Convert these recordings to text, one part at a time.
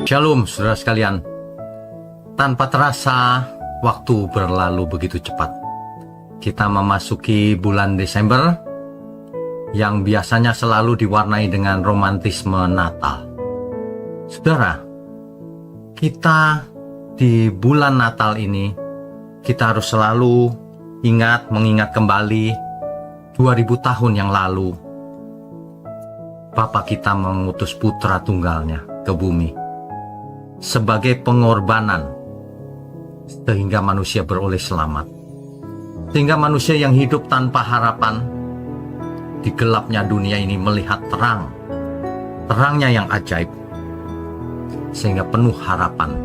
Shalom saudara sekalian. Tanpa terasa waktu berlalu begitu cepat. Kita memasuki bulan Desember yang biasanya selalu diwarnai dengan romantisme Natal. Saudara, kita di bulan Natal ini kita harus selalu mengingat kembali 2000 tahun yang lalu Bapa kita mengutus putra tunggalnya ke bumi sebagai pengorbanan sehingga manusia beroleh selamat. Sehingga manusia yang hidup tanpa harapan di gelapnya dunia ini melihat terangnya yang ajaib, sehingga penuh harapan.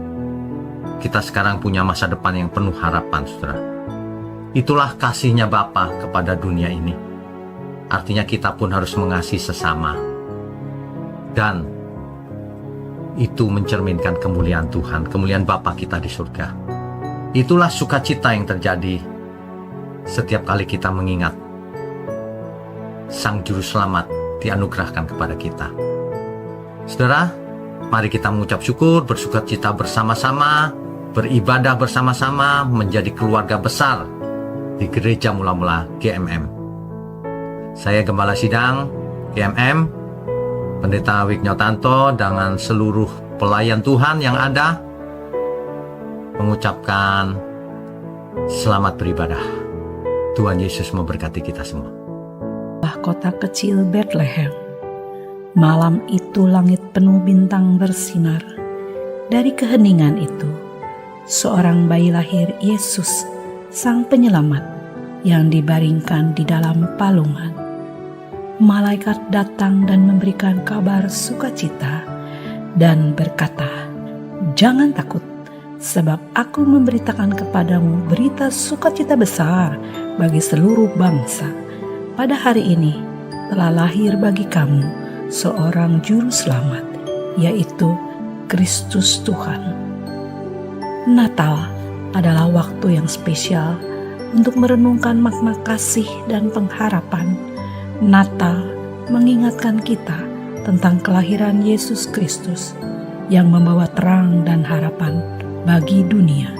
Kita sekarang punya masa depan yang penuh harapan, saudara. Itulah kasihnya Bapa kepada dunia ini. Artinya kita pun harus mengasihi sesama. Dan itu mencerminkan kemuliaan Tuhan, kemuliaan Bapa kita di surga. Itulah sukacita yang terjadi setiap kali kita mengingat Sang Juru Selamat dianugerahkan kepada kita. Saudara, mari kita mengucap syukur, bersukacita bersama-sama, beribadah bersama-sama, menjadi keluarga besar di Gereja Mula-Mula GMM. Saya Gembala Sidang GMM, Pendeta Wignyotanto, dengan seluruh pelayan Tuhan yang ada, mengucapkan selamat beribadah. Tuhan Yesus memberkati kita semua. Kota kecil Bethlehem. Malam itu langit penuh bintang bersinar. Dari keheningan itu, seorang bayi lahir, Yesus, Sang Penyelamat, yang dibaringkan di dalam palungan. Malaikat datang dan memberikan kabar sukacita dan berkata, "Jangan takut, sebab aku memberitakan kepadamu berita sukacita besar bagi seluruh bangsa. Pada hari ini telah lahir bagi kamu seorang juru selamat, yaitu Kristus Tuhan." Natal adalah waktu yang spesial untuk merenungkan makna kasih dan pengharapan. Natal mengingatkan kita tentang kelahiran Yesus Kristus yang membawa terang dan harapan bagi dunia.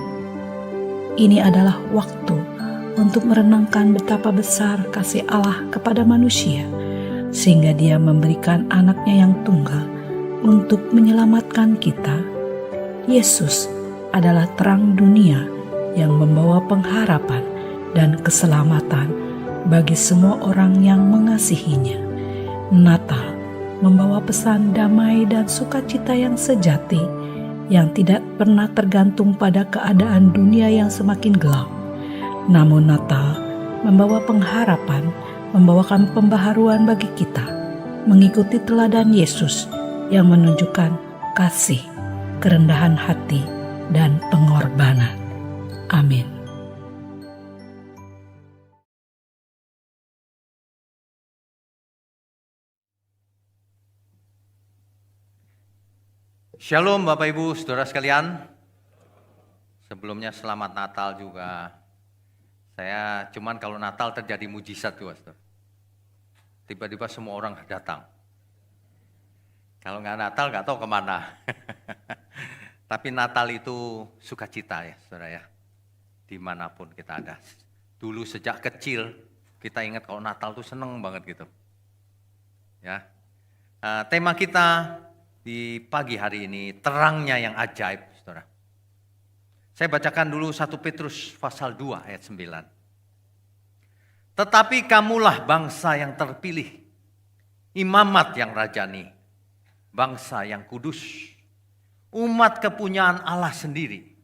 Ini adalah waktu untuk merenangkan betapa besar kasih Allah kepada manusia, sehingga Dia memberikan anaknya yang tunggal untuk menyelamatkan kita. Yesus adalah terang dunia yang membawa pengharapan dan keselamatan bagi semua orang yang mengasihinya. Natal membawa pesan damai dan sukacita yang sejati, yang tidak pernah tergantung pada keadaan dunia yang semakin gelap. Namun Natal membawa pengharapan, membawakan pembaharuan bagi kita, mengikuti teladan Yesus yang menunjukkan kasih, kerendahan hati, dan pengorbanan. Amin. Shalom Bapak Ibu, saudara sekalian. Sebelumnya selamat Natal juga. Saya cuman kalau Natal terjadi mujizat tuh, saudara. Tiba-tiba semua orang datang. Kalau nggak Natal nggak tahu kemana. Tapi Natal itu sukacita ya, saudara ya. Dimanapun kita ada. Dulu sejak kecil kita ingat kalau Natal tuh seneng banget gitu. Ya. Tema kita di pagi hari ini, terangnya yang ajaib, saudara. Saya bacakan dulu 1 Petrus pasal 2 ayat 9. Tetapi kamulah bangsa yang terpilih, imamat yang rajani, bangsa yang kudus, umat kepunyaan Allah sendiri,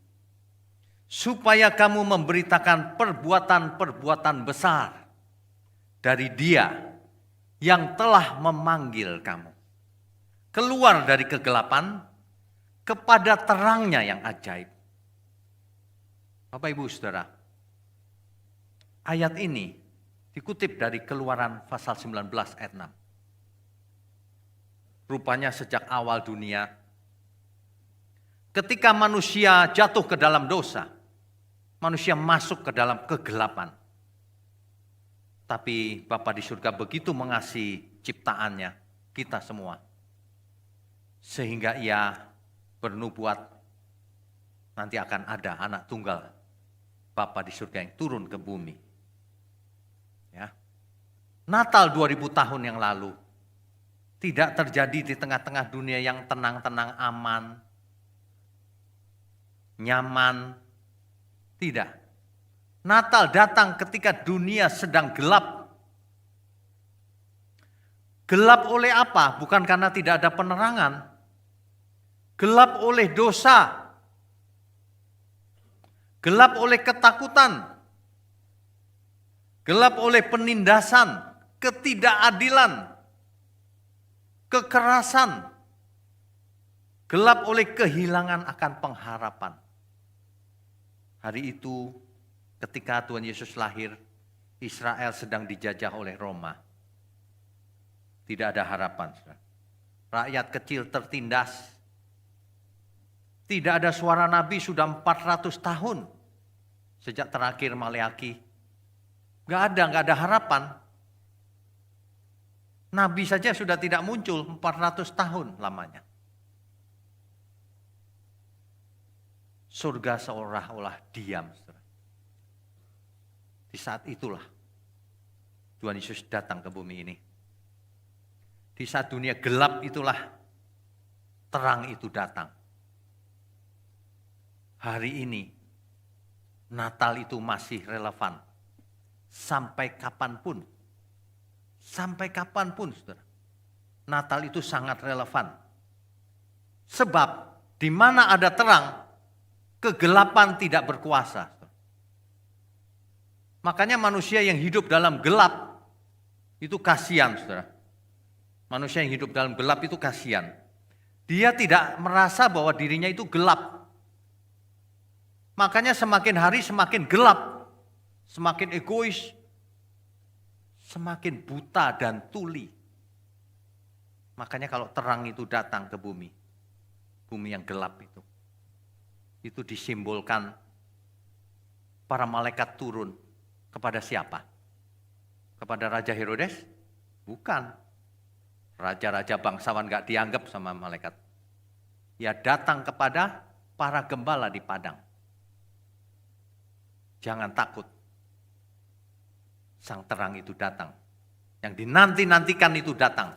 supaya kamu memberitakan perbuatan-perbuatan besar dari Dia yang telah memanggil kamu keluar dari kegelapan kepada terangnya yang ajaib. Bapak Ibu Saudara, ayat ini dikutip dari Keluaran pasal 19 ayat 6. Rupanya sejak awal dunia, ketika manusia jatuh ke dalam dosa, manusia masuk ke dalam kegelapan. Tapi Bapa di surga begitu mengasihi ciptaannya, kita semua, sehingga Ia bernubuat nanti akan ada anak tunggal Bapa di surga yang turun ke bumi. Ya. Natal 2000 tahun yang lalu tidak terjadi di tengah-tengah dunia yang tenang-tenang, aman, nyaman. Tidak. Natal datang ketika dunia sedang gelap. Gelap oleh apa? Bukan karena tidak ada penerangan. Gelap oleh dosa. Gelap oleh ketakutan. Gelap oleh penindasan, ketidakadilan, kekerasan. Gelap oleh kehilangan akan pengharapan. Hari itu ketika Tuhan Yesus lahir, Israel sedang dijajah oleh Roma. Tidak ada harapan. Rakyat kecil tertindas. Tidak ada suara Nabi sudah 400 tahun. Sejak terakhir Maleaki. Gak ada harapan. Nabi saja sudah tidak muncul 400 tahun lamanya. Surga seolah-olah diam. Di saat itulah Tuhan Yesus datang ke bumi ini. Di saat dunia gelap itulah terang itu datang. Hari ini Natal itu masih relevan. Sampai kapanpun. Sampai kapanpun, saudara. Natal itu sangat relevan. Sebab di mana ada terang, kegelapan tidak berkuasa. Makanya manusia yang hidup dalam gelap itu kasihan, saudara. Manusia yang hidup dalam gelap itu kasihan. Dia tidak merasa bahwa dirinya itu gelap. Makanya semakin hari semakin gelap, semakin egois, semakin buta dan tuli. Makanya kalau terang itu datang ke bumi, bumi yang gelap itu disimbolkan para malaikat turun kepada siapa? Kepada Raja Herodes? Bukan. Raja-raja bangsawan gak dianggap sama malaikat. Ya datang kepada para gembala di padang. Jangan takut. Sang terang itu datang. Yang dinanti-nantikan itu datang.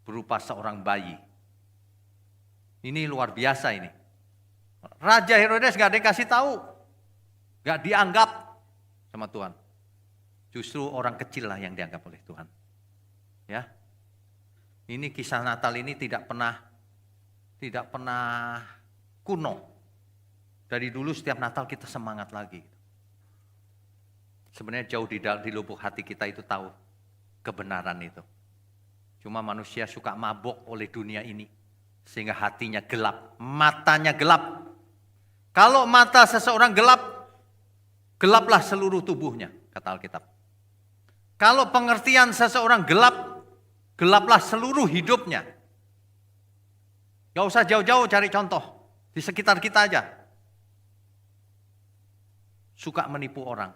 Berupa seorang bayi. Ini luar biasa ini. Raja Herodes gak dikasih tahu. Gak dianggap sama Tuhan. Justru orang kecil lah yang dianggap oleh Tuhan. Ya. Ini kisah Natal ini tidak pernah kuno. Dari dulu setiap Natal kita semangat lagi. Sebenarnya jauh di lubuk hati kita itu tahu kebenaran itu. Cuma manusia suka mabok oleh dunia ini. Sehingga hatinya gelap, matanya gelap. Kalau mata seseorang gelap, gelaplah seluruh tubuhnya, kata Alkitab. Kalau pengertian seseorang gelap, gelaplah seluruh hidupnya. Gak usah jauh-jauh cari contoh. Di sekitar kita aja. Suka menipu orang.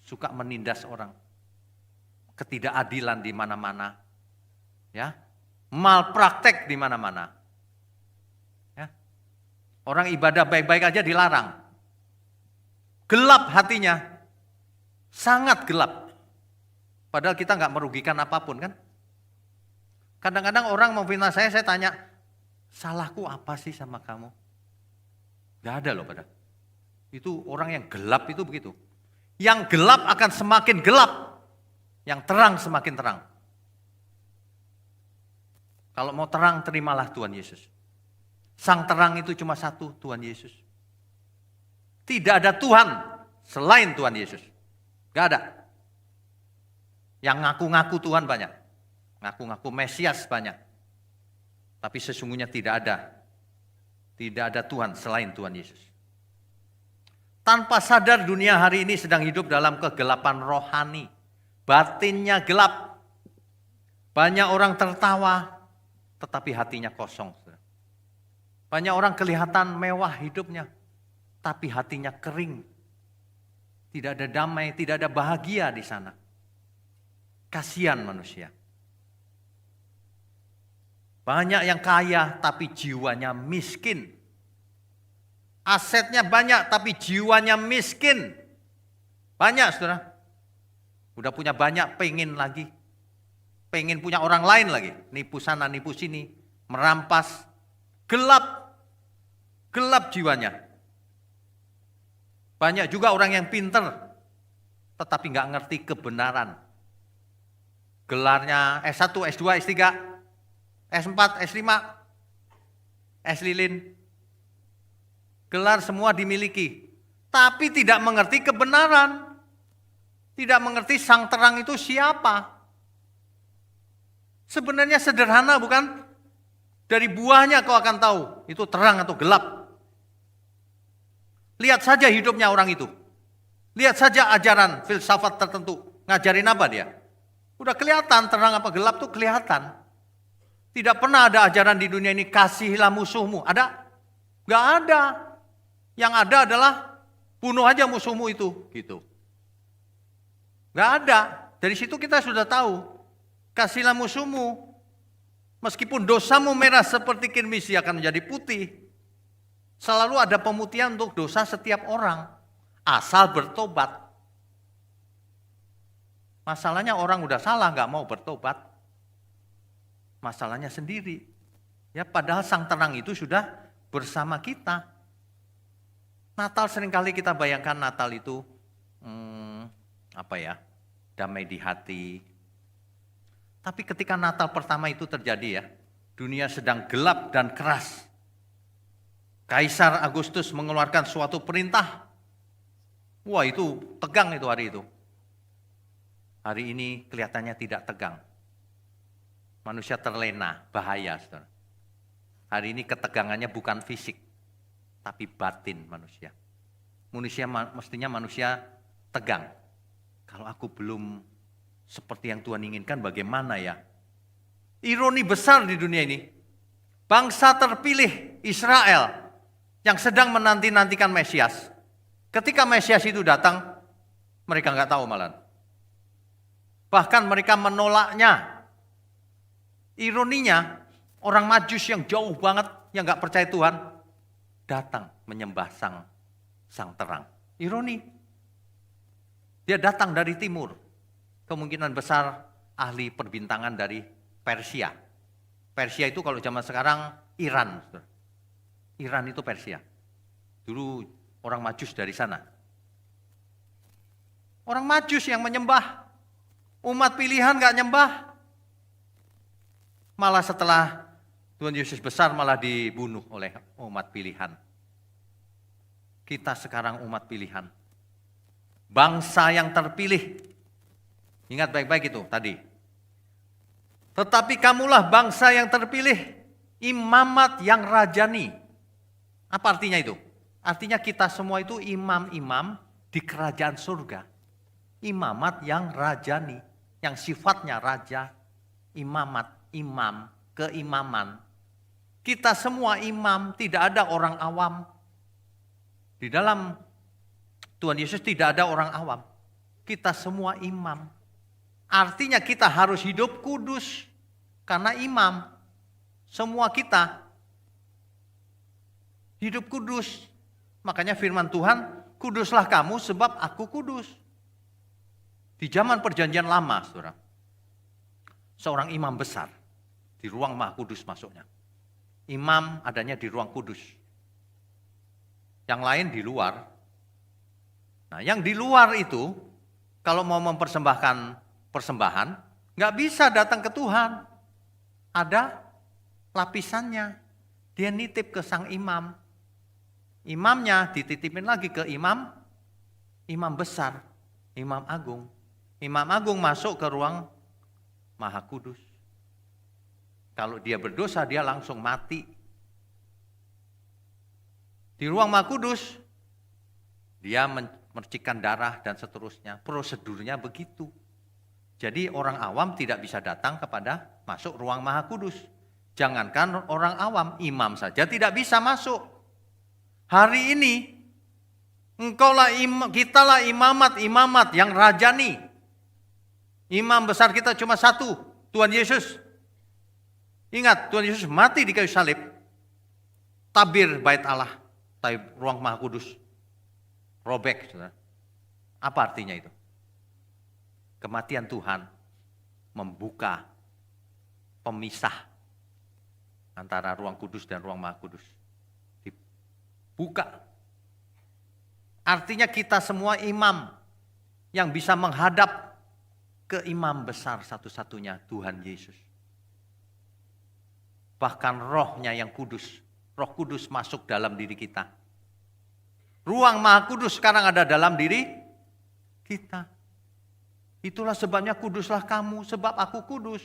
Suka menindas orang. Ketidakadilan di mana-mana. Ya. Malpraktek di mana-mana. Ya. Orang ibadah baik-baik aja dilarang. Gelap hatinya. Sangat gelap. Padahal kita nggak merugikan apapun kan. Kadang-kadang orang memfitnah saya tanya, salahku apa sih sama kamu? Gak ada loh padahal. Itu orang yang gelap itu begitu. Yang gelap akan semakin gelap. Yang terang semakin terang. Kalau mau terang, terimalah Tuhan Yesus. Sang terang itu cuma satu, Tuhan Yesus. Tidak ada Tuhan selain Tuhan Yesus. Gak ada. Yang ngaku-ngaku Tuhan banyak. Ngaku-ngaku Mesias banyak. Tapi sesungguhnya tidak ada. Tidak ada Tuhan selain Tuhan Yesus. Tanpa sadar dunia hari ini sedang hidup dalam kegelapan rohani. Batinnya gelap. Banyak orang tertawa, tetapi hatinya kosong. Banyak orang kelihatan mewah hidupnya, tapi hatinya kering. Tidak ada damai, tidak ada bahagia di sana. Kasihan manusia. Banyak yang kaya tapi jiwanya miskin. Asetnya banyak tapi jiwanya miskin. Banyak saudara. Udah punya banyak pengen lagi. Pengen punya orang lain lagi. Nipu sana nipu sini. Merampas. Gelap. Gelap jiwanya. Banyak juga orang yang pinter. Tetapi nggak ngerti kebenaran. Gelarnya S1, S2, S3. S4, S5, S lilin. Gelar semua dimiliki. Tapi tidak mengerti kebenaran. Tidak mengerti sang terang itu siapa. Sebenarnya sederhana bukan? Dari buahnya kau akan tahu itu terang atau gelap. Lihat saja hidupnya orang itu. Lihat saja ajaran filsafat tertentu. Ngajarin apa dia? Udah kelihatan terang apa gelap tuh kelihatan. Tidak pernah ada ajaran di dunia ini kasihilah musuhmu. Ada? Gak ada. Yang ada adalah bunuh aja musuhmu itu. Gitu. Gak ada. Dari situ kita sudah tahu. Kasihilah musuhmu. Meskipun dosamu merah seperti kirmisi akan menjadi putih. Selalu ada pemutihan untuk dosa setiap orang. Asal bertobat. Masalahnya orang udah salah gak mau bertobat. Masalahnya sendiri. Ya, padahal sang terang itu sudah bersama kita. Natal seringkali kita bayangkan Natal itu damai di hati. Tapi ketika Natal pertama itu terjadi ya, dunia sedang gelap dan keras. Kaisar Agustus mengeluarkan suatu perintah. Wah, itu tegang itu hari itu. Hari ini kelihatannya tidak tegang. Manusia terlena, bahaya. Saudara. Hari ini ketegangannya bukan fisik, tapi batin manusia. Mestinya manusia tegang. Kalau aku belum seperti yang Tuhan inginkan, bagaimana ya? Ironi besar di dunia ini. Bangsa terpilih Israel yang sedang menanti-nantikan Mesias. Ketika Mesias itu datang, mereka nggak tahu malah. Bahkan mereka menolaknya. Ironinya, orang Majus yang jauh banget, yang gak percaya Tuhan, datang menyembah sang terang. Ironi. Dia datang dari timur. Kemungkinan besar ahli perbintangan dari Persia. Persia itu kalau zaman sekarang Iran. Iran itu Persia. Dulu orang Majus dari sana. Orang Majus yang menyembah. Umat pilihan gak nyembah. Malah setelah Tuhan Yesus besar malah dibunuh oleh umat pilihan. Kita sekarang umat pilihan. Bangsa yang terpilih. Ingat baik-baik itu tadi. Tetapi kamulah bangsa yang terpilih. Imamat yang rajani. Apa artinya itu? Artinya kita semua itu imam-imam di kerajaan surga. Imamat yang rajani. Yang sifatnya raja. Imamat. Imam, keimaman. Kita semua imam, tidak ada orang awam. Di dalam Tuhan Yesus tidak ada orang awam. Kita semua imam. Artinya kita harus hidup kudus. Karena imam. Semua kita hidup kudus. Makanya firman Tuhan, kuduslah kamu sebab aku kudus. Di zaman perjanjian lama, saudara. Seorang imam besar. Di ruang Maha Kudus masuknya. Imam adanya di ruang kudus. Yang lain di luar. Nah, yang di luar itu, kalau mau mempersembahkan persembahan, nggak bisa datang ke Tuhan. Ada lapisannya. Dia nitip ke sang imam. Imamnya dititipin lagi ke imam besar, imam agung. Imam agung masuk ke ruang Maha Kudus. Kalau dia berdosa, dia langsung mati. Di ruang Maha Kudus, dia mercikan darah dan seterusnya. Prosedurnya begitu. Jadi orang awam tidak bisa datang kepada masuk ruang Maha Kudus. Jangankan orang awam, imam saja tidak bisa masuk. Hari ini, kitalah imamat yang rajani. Imam besar kita cuma satu, Tuhan Yesus. Ingat, Tuhan Yesus mati di kayu salib. Tabir bait Allah, ruang Maha Kudus, robek. Saudara. Apa artinya itu? Kematian Tuhan membuka pemisah antara ruang kudus dan ruang Maha Kudus. Dibuka. Artinya kita semua imam yang bisa menghadap ke imam besar satu-satunya, Tuhan Yesus. Bahkan rohnya yang kudus, Roh Kudus masuk dalam diri kita. Ruang Maha Kudus sekarang ada dalam diri kita. Itulah sebabnya kuduslah kamu, sebab aku kudus.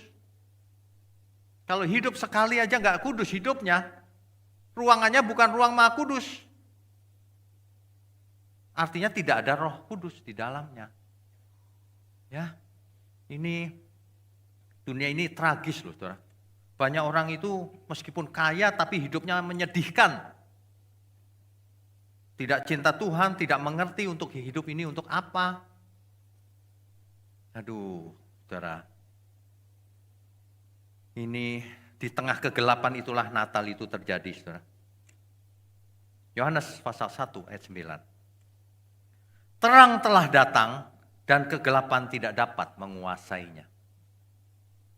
Kalau hidup sekali aja nggak kudus hidupnya, ruangannya bukan ruang Maha Kudus. Artinya tidak ada Roh Kudus di dalamnya. Ya, ini dunia ini tragis loh, saudara. Banyak orang itu meskipun kaya tapi hidupnya menyedihkan. Tidak cinta Tuhan, tidak mengerti untuk hidup ini untuk apa. Aduh, saudara. Ini di tengah kegelapan itulah Natal itu terjadi, saudara. Yohanes pasal 1 ayat 9. Terang telah datang dan kegelapan tidak dapat menguasainya.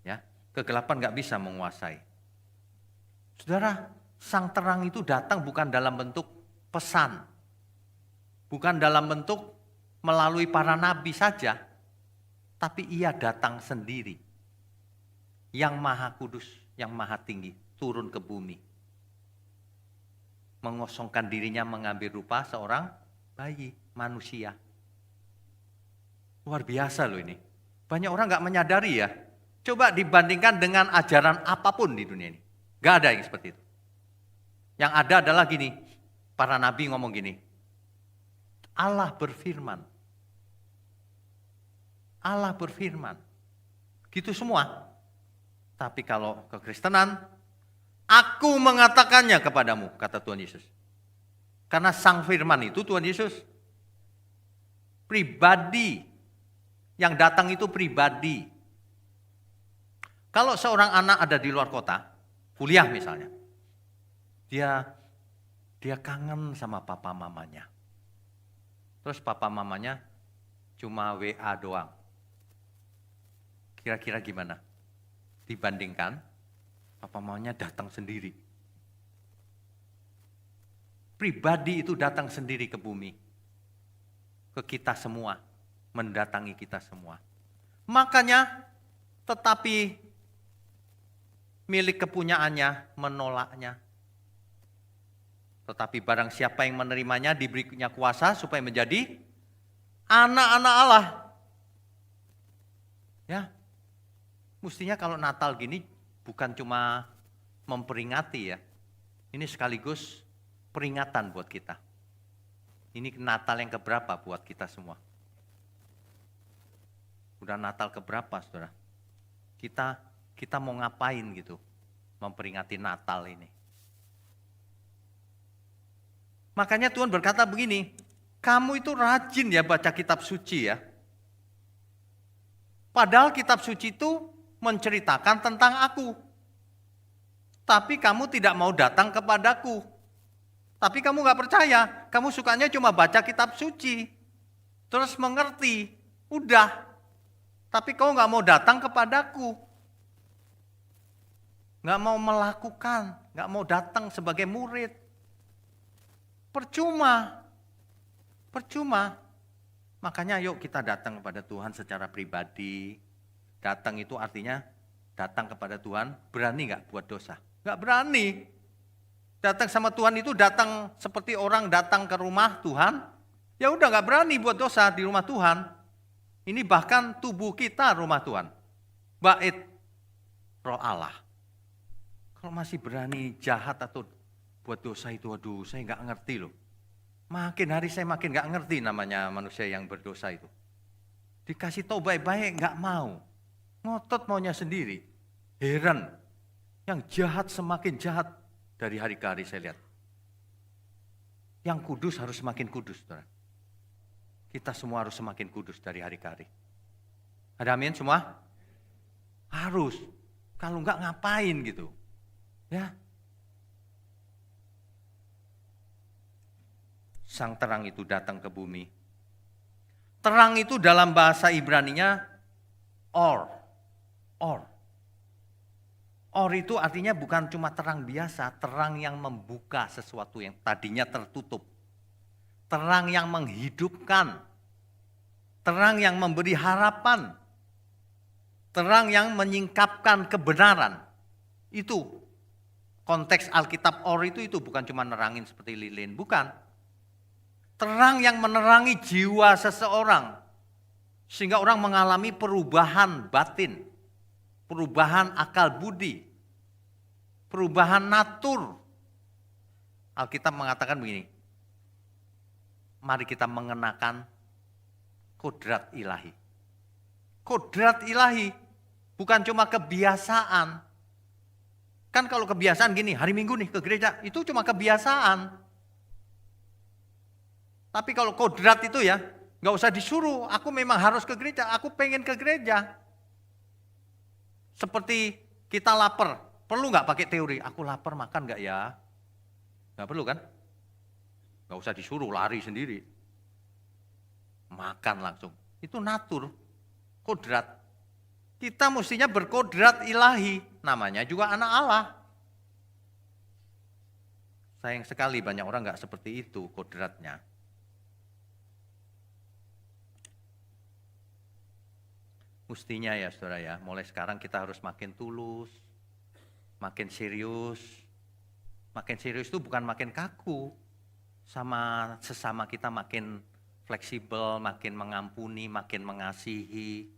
Ya. Kegelapan nggak bisa menguasai. Saudara, sang terang itu datang bukan dalam bentuk pesan. Bukan dalam bentuk melalui para nabi saja. Tapi ia datang sendiri. Yang maha kudus, yang maha tinggi, turun ke bumi. Mengosongkan dirinya mengambil rupa seorang bayi, manusia. Luar biasa loh ini. Banyak orang nggak menyadari ya. Coba dibandingkan dengan ajaran apapun di dunia ini. Gak ada yang seperti itu. Yang ada adalah gini, para nabi ngomong gini, Allah berfirman. Allah berfirman. Gitu semua. Tapi kalau kekristenan, aku mengatakannya kepadamu, kata Tuhan Yesus. Karena sang firman itu Tuhan Yesus. Pribadi. Yang datang itu pribadi. Kalau seorang anak ada di luar kota, kuliah misalnya, dia kangen sama papa mamanya. Terus papa mamanya cuma WA doang. Kira-kira gimana? Dibandingkan papa mamanya datang sendiri. Pribadi itu datang sendiri ke bumi. Ke kita semua, mendatangi kita semua. Makanya tetapi milik kepunyaannya menolaknya. Tetapi barang siapa yang menerimanya diberinya kuasa supaya menjadi anak-anak Allah. Ya, mestinya kalau Natal gini bukan cuma memperingati ya. Ini sekaligus peringatan buat kita. Ini Natal yang keberapa buat kita semua? Udah Natal keberapa, saudara? Kita mau ngapain gitu memperingati Natal ini. Makanya Tuhan berkata begini, kamu itu rajin ya baca kitab suci ya. Padahal kitab suci itu menceritakan tentang aku. Tapi kamu tidak mau datang kepadaku. Tapi kamu gak percaya, kamu sukanya cuma baca kitab suci. Terus mengerti, udah. Tapi kamu gak mau datang kepadaku. Nggak mau melakukan, nggak mau datang sebagai murid. Percuma. Makanya yuk kita datang kepada Tuhan secara pribadi. Datang itu artinya datang kepada Tuhan, berani nggak buat dosa? Nggak berani. Datang sama Tuhan itu datang seperti orang datang ke rumah Tuhan. Ya udah nggak berani buat dosa di rumah Tuhan. Ini bahkan tubuh kita rumah Tuhan. Bait Roh Allah. Kalau masih berani jahat atau buat dosa itu, aduh saya nggak ngerti loh. Makin hari saya makin nggak ngerti namanya manusia yang berdosa itu. Dikasih tahu baik-baik nggak mau. Ngotot maunya sendiri. Heran. Yang jahat semakin jahat dari hari ke hari saya lihat. Yang kudus harus semakin kudus. Saudara. Kita semua harus semakin kudus dari hari ke hari. Ada amin semua? Harus. Kalau enggak ngapain gitu. Ya. Sang terang itu datang ke bumi. Terang itu dalam bahasa Ibraninya or. Or. Or itu artinya bukan cuma terang biasa, terang yang membuka sesuatu yang tadinya tertutup. Terang yang menghidupkan. Terang yang memberi harapan. Terang yang menyingkapkan kebenaran. Itu konteks Alkitab or itu bukan cuma nerangin seperti lilin, bukan. Terang yang menerangi jiwa seseorang. Sehingga orang mengalami perubahan batin. Perubahan akal budi. Perubahan natur. Alkitab mengatakan begini. Mari kita mengenakan kodrat ilahi. Kodrat ilahi. Bukan cuma kebiasaan. Kan kalau kebiasaan gini, hari Minggu nih ke gereja. Itu cuma kebiasaan. Tapi kalau kodrat itu ya, nggak usah disuruh. Aku memang harus ke gereja, aku pengen ke gereja. Seperti kita lapar, perlu nggak pakai teori? Aku lapar makan nggak ya? Nggak perlu kan? Nggak usah disuruh, lari sendiri. Makan langsung. Itu natur, kodrat. Kita mestinya berkodrat ilahi, namanya juga anak Allah. Sayang sekali banyak orang nggak seperti itu kodratnya. Mestinya ya saudara ya, mulai sekarang kita harus makin tulus, makin serius. Makin serius itu bukan makin kaku, sama sesama kita makin fleksibel, makin mengampuni, makin mengasihi.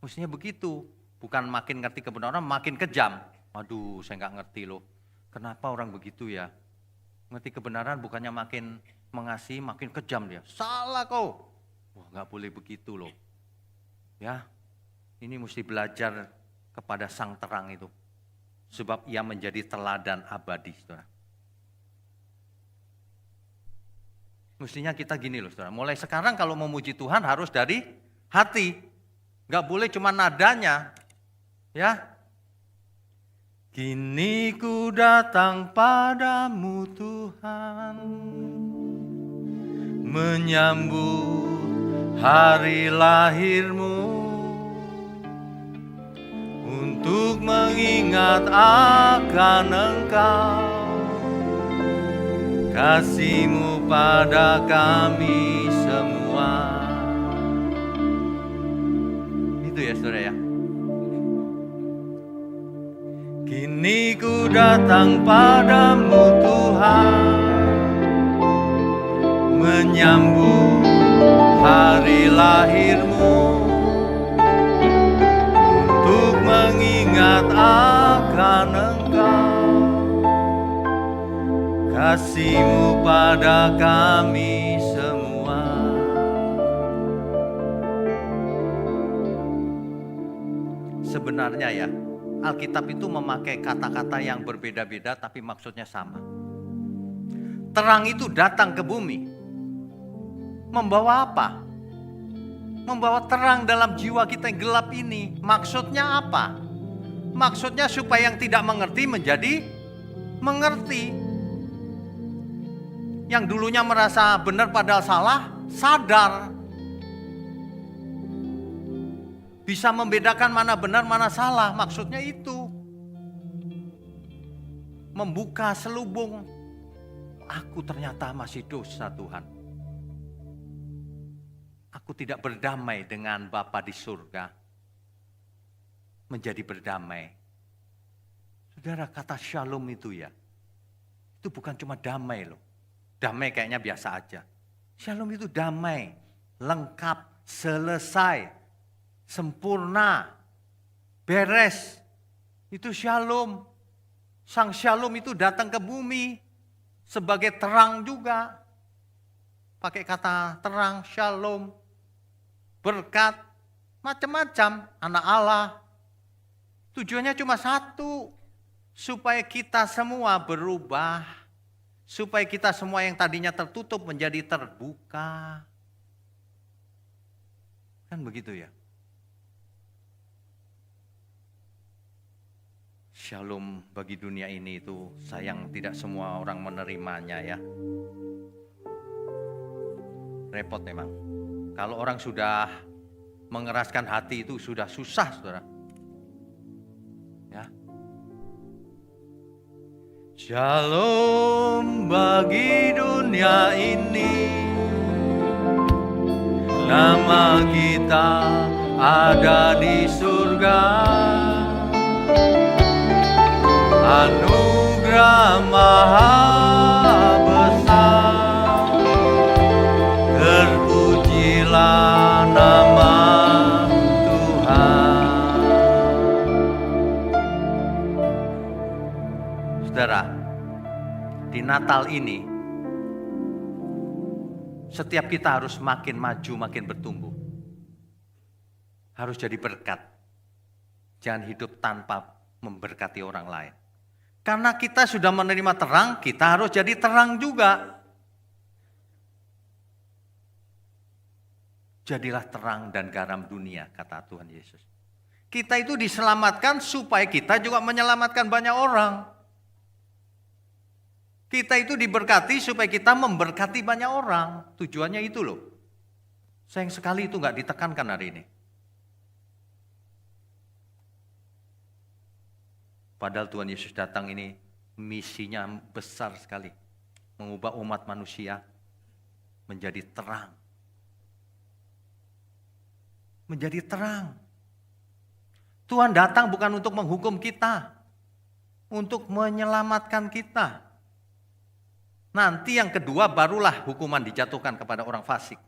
Mestinya begitu, bukan makin ngerti kebenaran, makin kejam. Waduh, saya nggak ngerti loh, kenapa orang begitu ya? Ngerti kebenaran bukannya makin mengasihi, makin kejam dia. Salah kau. Wah, nggak boleh begitu loh. Ya. Ini mesti belajar kepada sang terang itu. Sebab ia menjadi teladan abadi, saudara. Mestinya kita gini loh, saudara. Mulai sekarang kalau memuji Tuhan harus dari hati. Gak boleh cuma nadanya. Ya. Kini ku datang padamu Tuhan. Menyambut hari lahirmu. Untuk mengingat akan Engkau, kasih-Mu pada kami semua. Itu ya saudara ya. Kini ku datang padamu Tuhan, menyambut hari lahirmu. Mengingat akan Engkau, kasih-Mu pada kami semua. Sebenarnya ya, Alkitab itu memakai kata-kata yang berbeda-beda tapi maksudnya sama. Terang itu datang ke bumi. Membawa apa? Membawa terang dalam jiwa kita yang gelap ini. Maksudnya apa? Maksudnya supaya yang tidak mengerti menjadi mengerti. Yang dulunya merasa benar padahal salah, sadar. Bisa membedakan mana benar, mana salah. Maksudnya itu. Membuka selubung. Aku ternyata masih dosa Tuhan. Aku tidak berdamai dengan Bapa di surga. Menjadi berdamai. Saudara, kata shalom itu ya. Itu bukan cuma damai loh. Damai kayaknya biasa aja. Shalom itu damai. Lengkap. Selesai. Sempurna. Beres. Itu shalom. Sang shalom itu datang ke bumi. Sebagai terang juga. Pakai kata terang, shalom. Berkat, macam-macam, anak Allah. Tujuannya cuma satu, supaya kita semua berubah, supaya kita semua yang tadinya tertutup menjadi terbuka. Kan begitu ya. Shalom bagi dunia ini itu sayang tidak semua orang menerimanya ya. Repot memang. Kalau orang sudah mengeraskan hati itu sudah susah, saudara. Ya. Shalom bagi dunia ini, nama kita ada di surga. Anugerah maha besar, terpujilah nama Tuhan. Saudara, di Natal ini setiap kita harus makin maju, makin bertumbuh. Harus jadi berkat. Jangan hidup tanpa memberkati orang lain. Karena kita sudah menerima terang, kita harus jadi terang juga. Jadilah terang dan garam dunia, kata Tuhan Yesus. Kita itu diselamatkan supaya kita juga menyelamatkan banyak orang. Kita itu diberkati supaya kita memberkati banyak orang. Tujuannya itu loh. Sayang sekali itu nggak ditekankan hari ini. Padahal Tuhan Yesus datang ini misinya besar sekali. Mengubah umat manusia menjadi terang. Menjadi terang. Tuhan datang bukan untuk menghukum kita. Untuk menyelamatkan kita. Nanti yang kedua barulah hukuman dijatuhkan kepada orang fasik.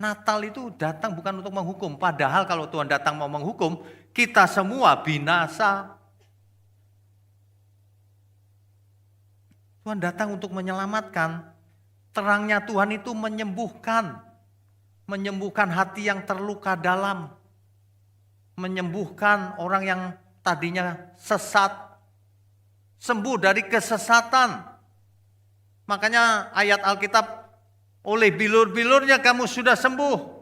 Natal itu datang bukan untuk menghukum. Padahal kalau Tuhan datang mau menghukum, kita semua binasa. Tuhan datang untuk menyelamatkan. Terangnya Tuhan itu menyembuhkan. Menyembuhkan hati yang terluka dalam. Menyembuhkan orang yang tadinya sesat. Sembuh dari kesesatan. Makanya ayat Alkitab, oleh bilur-bilurnya kamu sudah sembuh.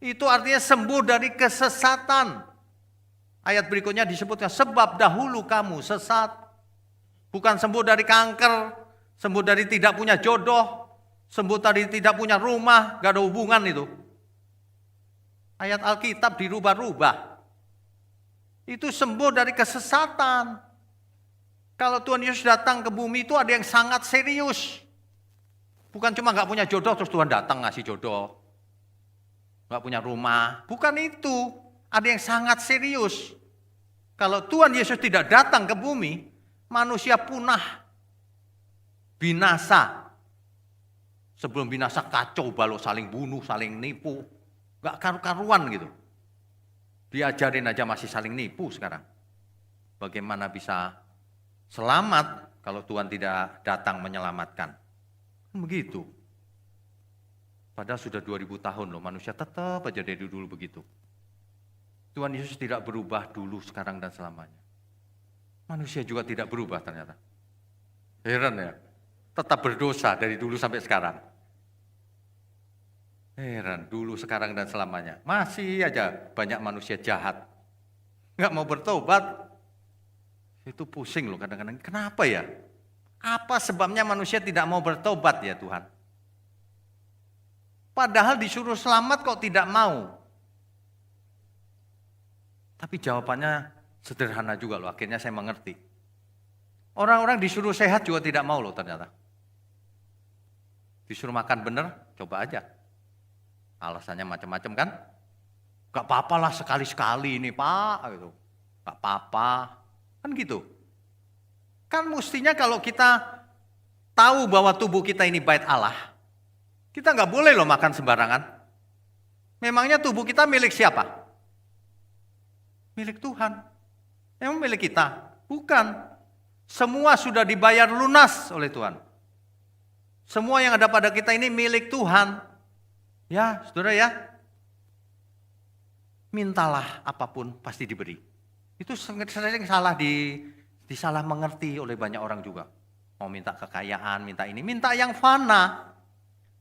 Itu artinya sembuh dari kesesatan. Ayat berikutnya disebutkan, sebab dahulu kamu sesat. Bukan sembuh dari kanker, sembuh dari tidak punya jodoh, sembuh dari tidak punya rumah, gak ada hubungan itu. Ayat Alkitab dirubah-rubah. Itu sembuh dari kesesatan. Kalau Tuhan Yesus datang ke bumi itu ada yang sangat serius. Bukan cuma gak punya jodoh terus Tuhan datang ngasih jodoh. Gak punya rumah. Bukan itu. Ada yang sangat serius. Kalau Tuhan Yesus tidak datang ke bumi, manusia punah, binasa. Sebelum binasa kacau balau, saling bunuh, saling nipu. Gak karu-karuan gitu. Diajarin aja masih saling nipu sekarang. Bagaimana bisa selamat kalau Tuhan tidak datang menyelamatkan. Begitu. Padahal sudah 2000 tahun loh, manusia tetap aja dari dulu begitu. Tuhan Yesus tidak berubah dulu, sekarang, dan selamanya. Manusia juga tidak berubah ternyata. Heran ya. Tetap berdosa dari dulu sampai sekarang. Heran, dulu, sekarang, dan selamanya. Masih aja banyak manusia jahat. Nggak mau bertobat. Itu pusing loh kadang-kadang. Kenapa ya? Apa sebabnya manusia tidak mau bertobat ya Tuhan? Padahal disuruh selamat kok tidak mau. Tapi jawabannya sederhana juga loh, akhirnya saya mengerti. Orang-orang disuruh sehat juga tidak mau loh ternyata. Disuruh makan bener, coba aja. Alasannya macam-macam kan. Gak apa-apa lah sekali-sekali ini Pak. Gitu. Gak apa-apa. Kan gitu. Kan mestinya kalau kita tahu bahwa tubuh kita ini bait Allah, kita gak boleh loh makan sembarangan. Memangnya tubuh kita milik siapa? Milik Tuhan. Memang milik kita? Bukan. Semua sudah dibayar lunas oleh Tuhan. Semua yang ada pada kita ini milik Tuhan. Ya, saudara ya. Mintalah apapun pasti diberi. Itu sering salah disalah mengerti oleh banyak orang juga. Mau minta kekayaan, minta ini, minta yang fana.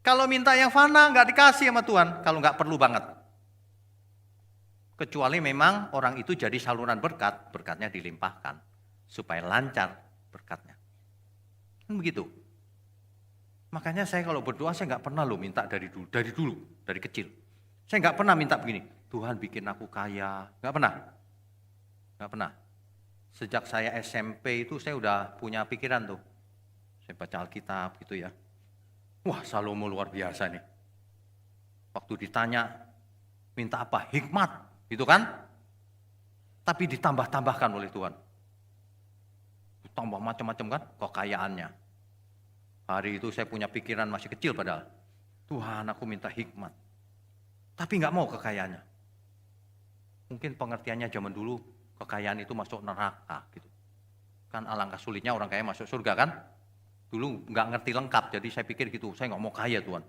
Kalau minta yang fana nggak dikasih sama Tuhan, kalau nggak perlu banget. Kecuali memang orang itu jadi saluran berkat, berkatnya dilimpahkan supaya lancar berkatnya. Kan begitu. Makanya saya kalau berdoa saya nggak pernah loh minta dari dulu, dari kecil. Saya nggak pernah minta begini, Tuhan bikin aku kaya, nggak pernah. Sejak saya SMP itu saya udah punya pikiran tuh. Saya baca Alkitab gitu ya. Wah, Salomo luar biasa nih. Waktu ditanya, minta apa? Hikmat, gitu kan? Tapi ditambah-tambahkan oleh Tuhan. Ditambah macam-macam kan kekayaannya. Hari itu saya punya pikiran masih kecil padahal. Tuhan, aku minta hikmat. Tapi nggak mau kekayaannya. Mungkin pengertiannya zaman dulu, kekayaan itu masuk neraka gitu. Kan alangkah sulitnya orang kaya masuk surga kan? Dulu nggak ngerti lengkap, jadi saya pikir gitu, saya nggak mau kaya Tuhan.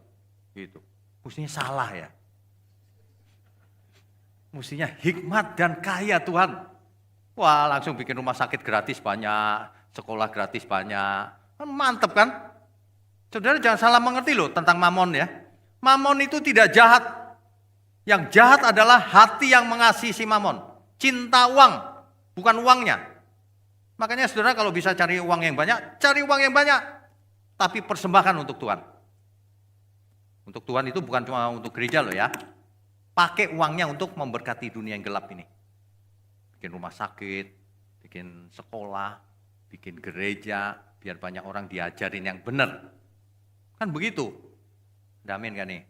Gitu. Mestinya salah ya. Mestinya hikmat dan kaya Tuhan. Wah, langsung bikin rumah sakit gratis banyak, sekolah gratis banyak. Mantep kan? Saudara jangan salah mengerti loh tentang mamon ya. Mamon itu tidak jahat. Yang jahat adalah hati yang mengasihi si mamon. Cinta uang, bukan uangnya. Makanya saudara kalau bisa cari uang yang banyak, cari uang yang banyak. Tapi persembahkan untuk Tuhan. Untuk Tuhan itu bukan cuma untuk gereja loh ya. Pakai uangnya untuk memberkati dunia yang gelap ini. Bikin rumah sakit, bikin sekolah, bikin gereja, biar banyak orang diajarin yang benar. Kan begitu. Amin kan nih?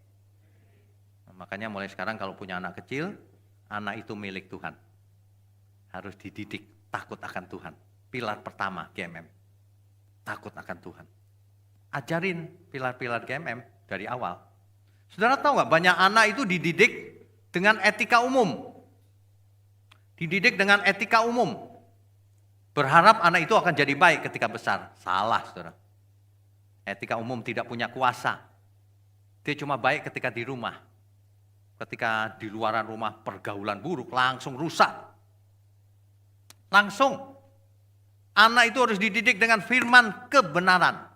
Nah, makanya mulai sekarang kalau punya anak kecil, anak itu milik Tuhan. Harus dididik, takut akan Tuhan. Pilar pertama GMM, takut akan Tuhan. Ajarin pilar-pilar GMM dari awal. Saudara tahu nggak, banyak anak itu dididik dengan etika umum. Dididik dengan etika umum. Berharap anak itu akan jadi baik ketika besar. Salah, saudara. Etika umum tidak punya kuasa. Dia cuma baik ketika di rumah. Ketika di luaran rumah pergaulan buruk, langsung rusak. Langsung. Anak itu harus dididik dengan firman kebenaran.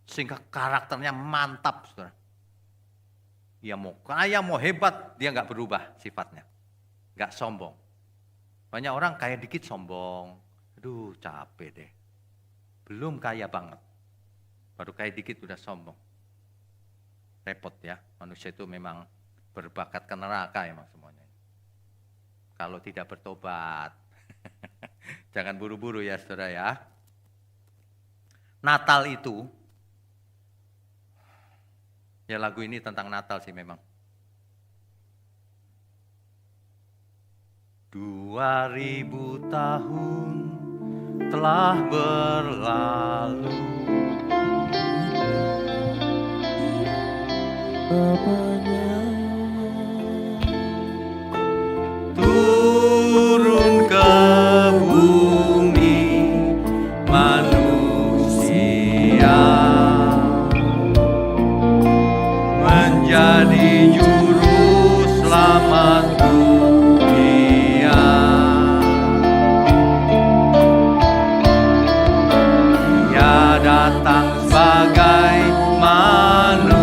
Sehingga karakternya mantap, saudara. Dia mau kaya, mau hebat, dia nggak berubah sifatnya. Nggak sombong. Banyak orang kaya dikit sombong. Aduh, capek deh. Belum kaya banget. Baru kaya dikit udah sombong. Repot ya, manusia itu memang berbakat ke neraka emang semuanya. Kalau tidak bertobat. Jangan buru-buru ya saudara ya. Natal itu, ya lagu ini tentang Natal sih memang. 2000 tahun telah berlalu. Turun ke bumi manusia menjadi juru selamat dunia. Dia datang sebagai manusia.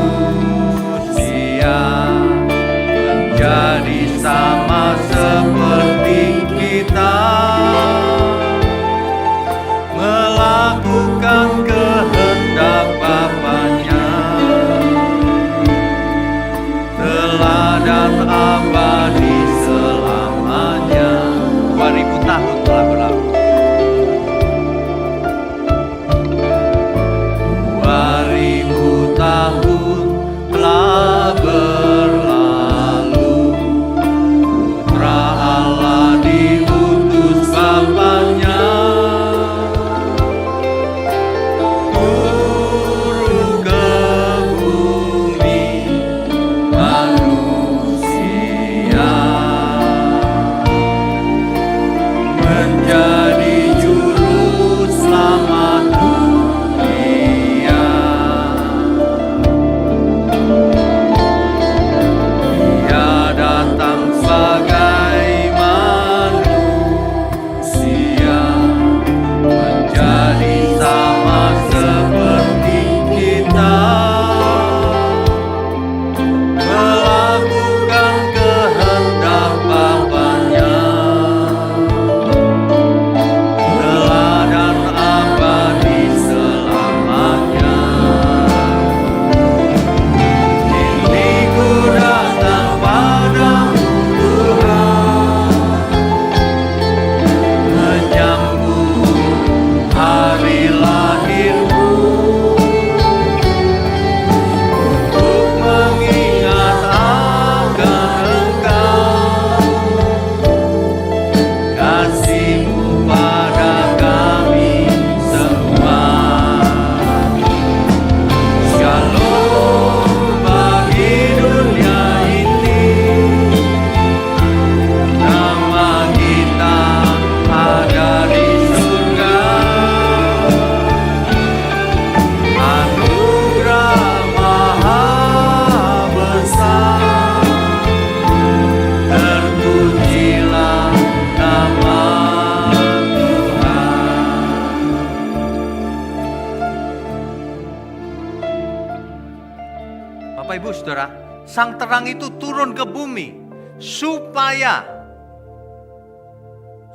Ibu Saudara, sang terang itu turun ke bumi supaya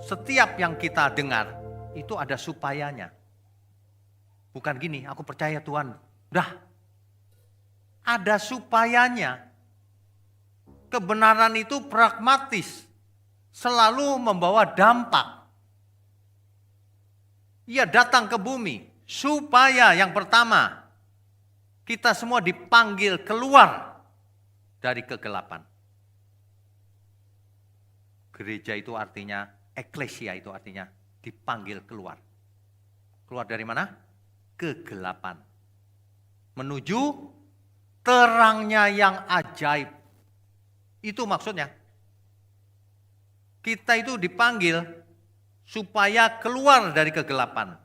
setiap yang kita dengar itu ada supayanya. Bukan gini, aku percaya Tuhan. Dah, ada supayanya. Kebenaran itu pragmatis, selalu membawa dampak. Ia datang ke bumi supaya yang pertama, kita semua dipanggil keluar dari kegelapan. Gereja itu artinya, eklesia itu artinya dipanggil keluar. Keluar dari mana? Kegelapan. Menuju terangnya yang ajaib. Itu maksudnya. Kita itu dipanggil supaya keluar dari kegelapan.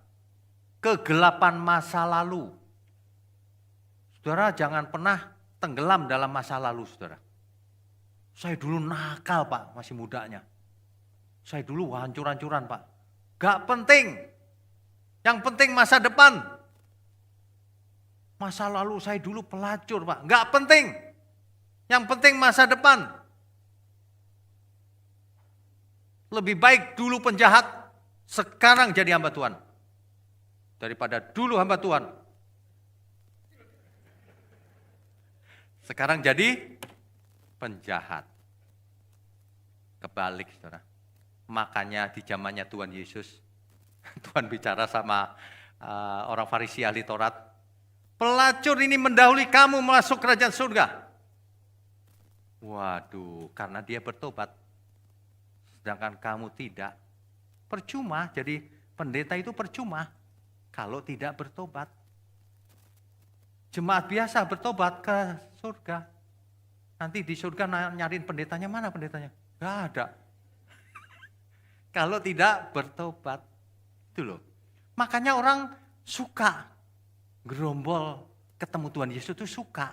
Kegelapan masa lalu. Saudara jangan pernah tenggelam dalam masa lalu, saudara. Saya dulu nakal, Pak, masih mudanya. Saya dulu hancur-hancuran, Pak. Gak penting. Yang penting masa depan. Masa lalu saya dulu pelacur, Pak. Gak penting. Yang penting masa depan. Lebih baik dulu penjahat, sekarang jadi hamba Tuhan. Daripada dulu hamba Tuhan. Sekarang jadi penjahat. Kebalik, saudara. Makanya di zamannya Tuhan Yesus, Tuhan bicara sama orang Farisi ahli Taurat. Pelacur ini mendahului kamu masuk kerajaan surga. Waduh, karena dia bertobat. Sedangkan kamu tidak. Percuma, jadi pendeta itu percuma. Kalau tidak bertobat. Jemaat biasa bertobat ke surga. Nanti di surga nyariin pendetanya, mana pendetanya? Gak ada. Kalau tidak bertobat. Itu loh. Makanya orang suka gerombol ketemu Tuhan Yesus itu suka.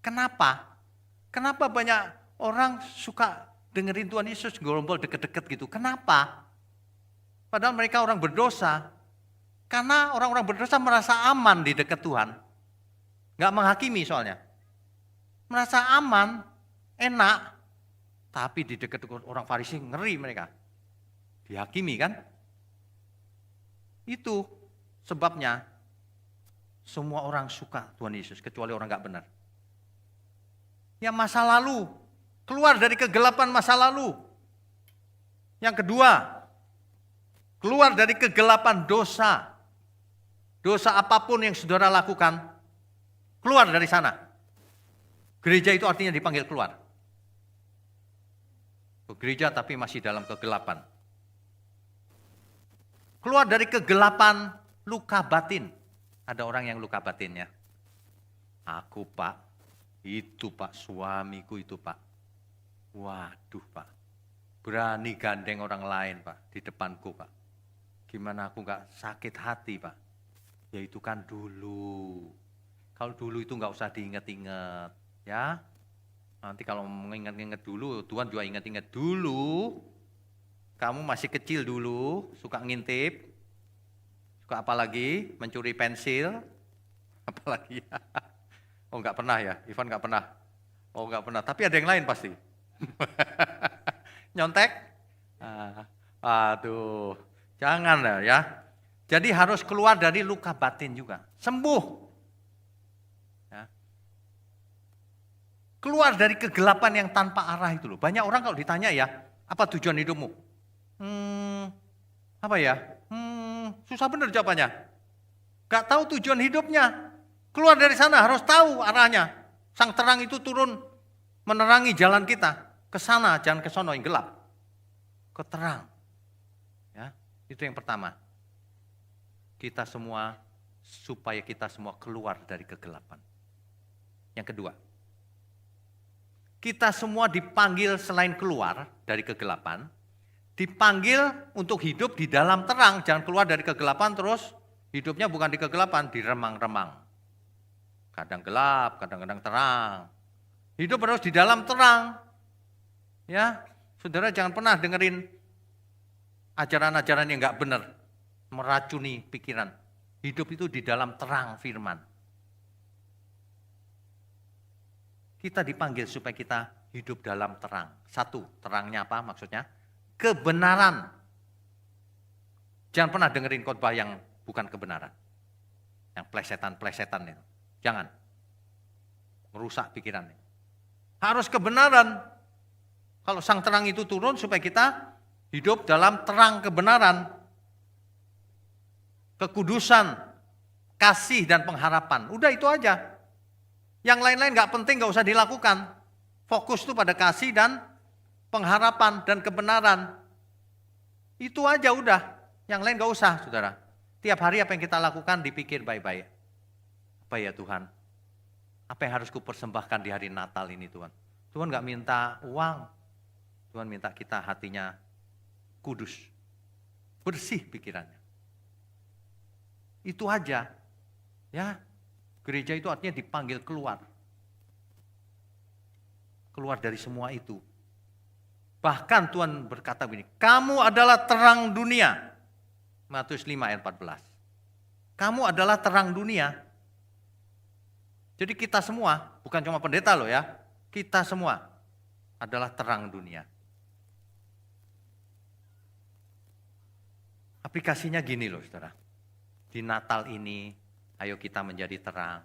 Kenapa? Kenapa banyak orang suka dengerin Tuhan Yesus gerombol deket-deket gitu? Kenapa? Padahal mereka orang berdosa. Karena orang-orang berdosa merasa aman di dekat Tuhan. Gak menghakimi soalnya. Merasa aman, enak. Tapi di dekat orang Farisi ngeri mereka. Dihakimi kan? Itu sebabnya semua orang suka Tuhan Yesus. Kecuali orang gak benar. Yang masa lalu. Keluar dari kegelapan masa lalu. Yang kedua. Keluar dari kegelapan dosa. Dosa apapun yang saudara lakukan. Keluar dari sana. Gereja itu artinya dipanggil keluar. Gereja tapi masih dalam kegelapan. Keluar dari kegelapan luka batin. Ada orang yang luka batinnya. Aku, Pak. Itu, Pak, suamiku itu, Pak. Waduh, Pak. Berani gandeng orang lain, Pak, di depanku, Pak. Gimana aku gak sakit hati, Pak? Ya itu kan dulu. Kalau dulu itu gak usah diingat-ingat, ya. Nanti kalau mengingat-ingat dulu, Tuhan juga ingat-ingat dulu. Kamu masih kecil dulu, suka ngintip. Suka apa lagi? Mencuri pensil. Apalagi ya. Oh enggak pernah ya, Ivan enggak pernah. Oh enggak pernah, tapi ada yang lain pasti. Nyontek? Aduh, jangan ya. Jadi harus keluar dari luka batin juga. Sembuh. Ya. Keluar dari kegelapan yang tanpa arah itu loh. Banyak orang kalau ditanya ya, apa tujuan hidupmu? Apa ya? Susah bener jawabannya. Gak tahu tujuan hidupnya. Keluar dari sana harus tahu arahnya. Sang terang itu turun menerangi jalan kita. Ke sana, jangan ke sono yang gelap. Ke terang. Ya, itu yang pertama. Kita semua, supaya kita semua keluar dari kegelapan. Yang kedua. Kita semua dipanggil selain keluar dari kegelapan. Dipanggil untuk hidup di dalam terang. Jangan keluar dari kegelapan terus hidupnya bukan di kegelapan, di remang-remang. Kadang gelap, kadang-kadang terang. Hidup harus di dalam terang. Ya, saudara jangan pernah dengerin ajaran-ajaran yang enggak benar. Meracuni pikiran. Hidup itu di dalam terang firman. Kita dipanggil supaya kita hidup dalam terang. Satu, terangnya apa maksudnya? Kebenaran. Jangan pernah dengerin khotbah yang bukan kebenaran. Yang plesetan-plesetan itu. Jangan. Merusak pikirannya. Harus kebenaran. Kalau sang terang itu turun supaya kita hidup dalam terang kebenaran. Kekudusan, kasih dan pengharapan. Udah itu aja. Yang lain-lain gak penting, gak usah dilakukan. Fokus tuh pada kasih dan pengharapan dan kebenaran. Itu aja udah. Yang lain gak usah, saudara. Tiap hari apa yang kita lakukan dipikir baik-baik. Apa ya Tuhan? Apa yang harus kupersembahkan di hari Natal ini Tuhan? Tuhan gak minta uang. Tuhan minta kita hatinya kudus. Bersih pikirannya. Itu aja. Ya, gereja itu artinya dipanggil keluar. Keluar dari semua itu. Bahkan Tuhan berkata begini, kamu adalah terang dunia. Matius 5 ayat 14. Kamu adalah terang dunia. Jadi kita semua, bukan cuma pendeta loh ya, kita semua adalah terang dunia. Aplikasinya gini loh saudara. Di Natal ini, ayo kita menjadi terang.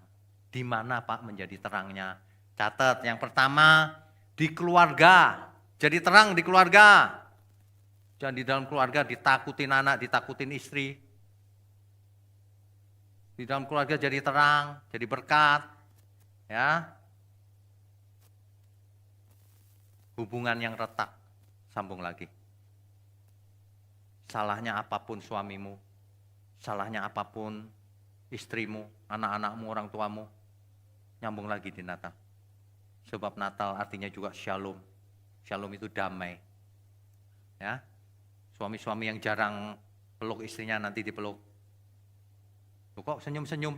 Di mana Pak menjadi terangnya? Catat, yang pertama, di keluarga. Jadi terang di keluarga. Jangan di dalam keluarga ditakutin anak, ditakutin istri. Di dalam keluarga jadi terang, jadi berkat. Ya. Hubungan yang retak, sambung lagi. Salahnya apapun suamimu, salahnya apapun istrimu, anak-anakmu, orang tuamu, nyambung lagi di Natal. Sebab Natal artinya juga shalom. Shalom itu damai. Ya. Suami-suami yang jarang peluk istrinya nanti dipeluk. Loh, kok senyum-senyum?